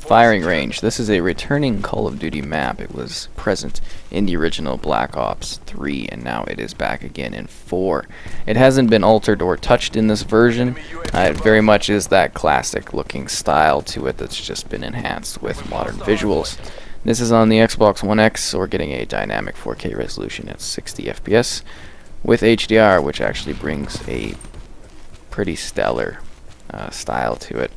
Firing range. This is a returning Call of Duty map. It was present in the original Black Ops 3, and now it is back again in 4. It hasn't been altered or touched in this version. It very much is that classic looking style to it that's just been enhanced with modern visuals. This is on the Xbox One X, so we're getting a dynamic 4K resolution at 60 FPS with HDR, which actually brings a pretty stellar style to it.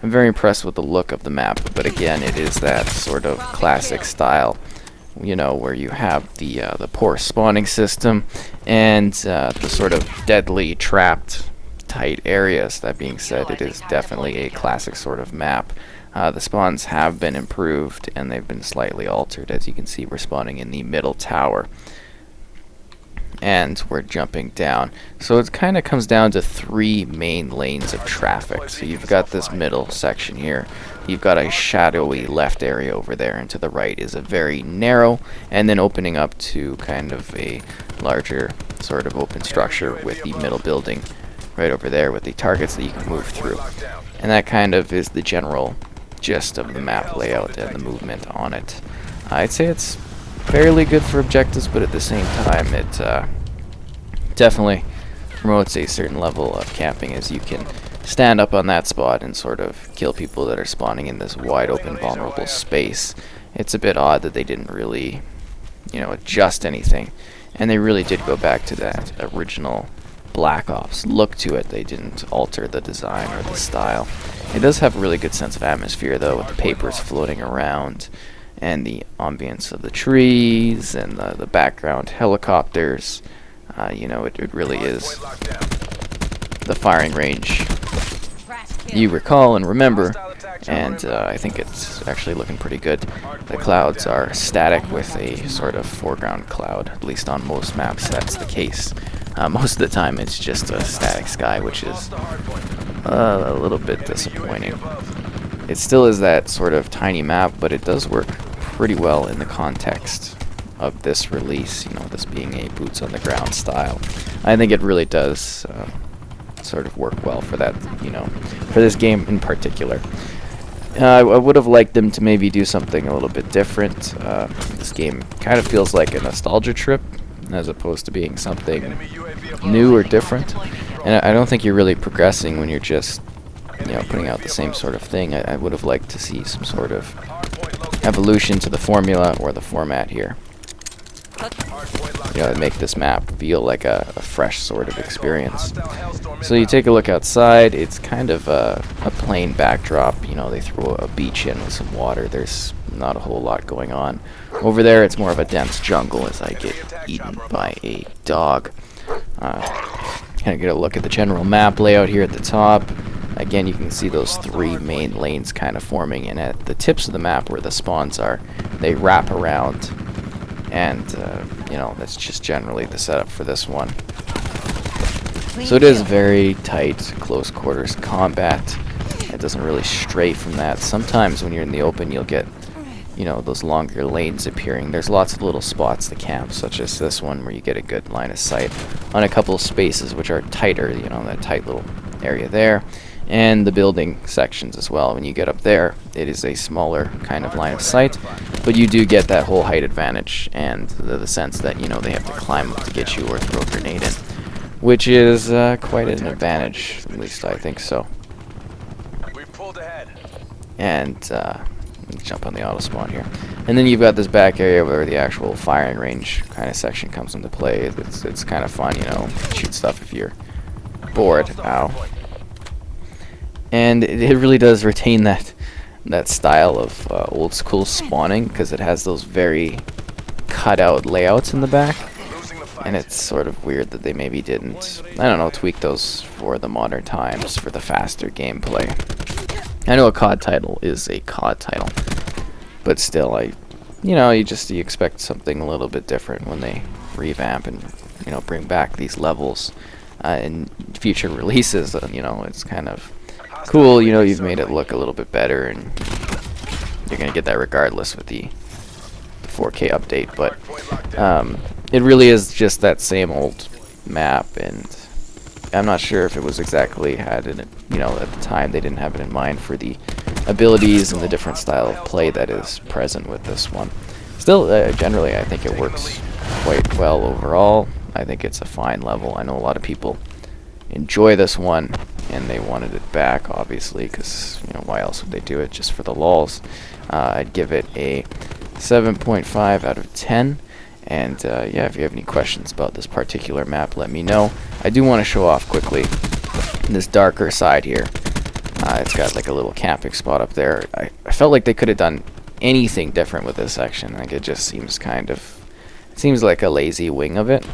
I'm very impressed with the look of the map, but again, it is that sort of classic style, you know, where you have the poor spawning system and the sort of deadly trapped tight areas. That being said, it is definitely a classic sort of map. The spawns have been improved and they've been slightly altered. As you can see, we're spawning in the middle tower and we're jumping down. So it kind of comes down to 3 main lanes of traffic. So you've got this middle section here, you've got a shadowy left area over there, and to the right is a very narrow, and then opening up to kind of a larger sort of open structure with the middle building right over there with the targets that you can move through. And that kind of is the general gist of the map layout and the movement on it. I'd say it's fairly good for objectives, but at the same time it definitely promotes a certain level of camping, as you can stand up on that spot and sort of kill people that are spawning in this wide open vulnerable space. It's a bit odd that they didn't really, you know, adjust anything, and they really did go back to that original Black Ops look to it. They didn't alter the design or the style. It does have a really good sense of atmosphere though, with the papers floating around and the ambience of the trees and the background helicopters. You know, it really is the firing range you recall and remember, and I think it's actually looking pretty good. The clouds are static with a sort of foreground cloud, at least on most maps that's the case. Most of the time it's just a static sky, which is a little bit disappointing. It still is that sort of tiny map, but it does work pretty well in the context of this release, you know, this being a boots on the ground style. I think it really does sort of work well for that, you know, for this game in particular. I would have liked them to maybe do something a little bit different. This game kind of feels like a nostalgia trip as opposed to being something new or different, and I don't think you're really progressing when you're just, you know, putting out the same sort of thing. I would have liked to see some sort of evolution to the formula or the format here, you know, to make this map feel like a fresh sort of experience. So you take a look outside, it's kind of a plain backdrop. You know, they throw a beach in with some water. There's not a whole lot going on. Over there it's more of a dense jungle as I get eaten by a dog. Kind of get a look at the general map layout here at the top. Again, you can see those 3 main lanes kind of forming, and at the tips of the map where the spawns are, they wrap around, and you know, that's just generally the setup for this one. So it is very tight, close quarters combat. It doesn't really stray from that. Sometimes when you're in the open, you'll get, you know, those longer lanes appearing. There's lots of little spots to camp, such as this one, where you get a good line of sight on a couple of spaces which are tighter, you know, that tight little area there, and the building sections as well. When you get up there, it is a smaller kind of line of sight, but you do get that whole height advantage and the sense that, you know, they have to climb up to get you or throw a grenade in, which is quite an advantage, at least I think so. And jump on the auto spawn here, and then you've got this back area where the actual firing range kind of section comes into play. It's kind of fun, you know, shoot stuff if you're bored. Ow. And it really does retain that style of old school spawning, because it has those very cut out layouts in the back, and it's sort of weird that they maybe didn't, I don't know, tweak those for the modern times for the faster gameplay. I know a COD title is a COD title, but still, you expect something a little bit different when they revamp and, you know, bring back these levels in future releases. You know, it's kind of cool. You know, you've made it look a little bit better, and you're gonna get that regardless with the 4K update. But it really is just that same old map, and I'm not sure if it was exactly had it, you know, at the time they didn't have it in mind for the abilities and the different style of play that is present with this one. Still, generally, I think it works quite well overall. I think it's a fine level. I know a lot of people enjoy this one, and they wanted it back, obviously, because, you know, why else would they do it? Just for the lulz. I'd give it a 7.5 out of 10. And yeah, if you have any questions about this particular map, let me know. I do want to show off quickly this darker side here. It's got like a little camping spot up there. I felt like they could have done anything different with this section. Like, it just seems it seems like a lazy wing of it.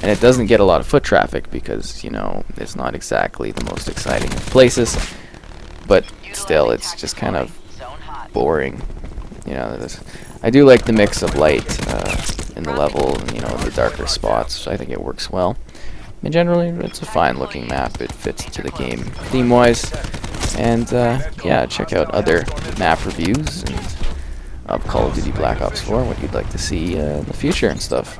And it doesn't get a lot of foot traffic because, you know, it's not exactly the most exciting of places. But still, it's just kind of boring. You know, I do like the mix of light in the level, you know, in the darker spots. I think it works well. And generally, it's a fine looking map. It fits into the game theme-wise. And yeah, check out other map reviews of Call of Duty Black Ops 4, what you'd like to see in the future and stuff.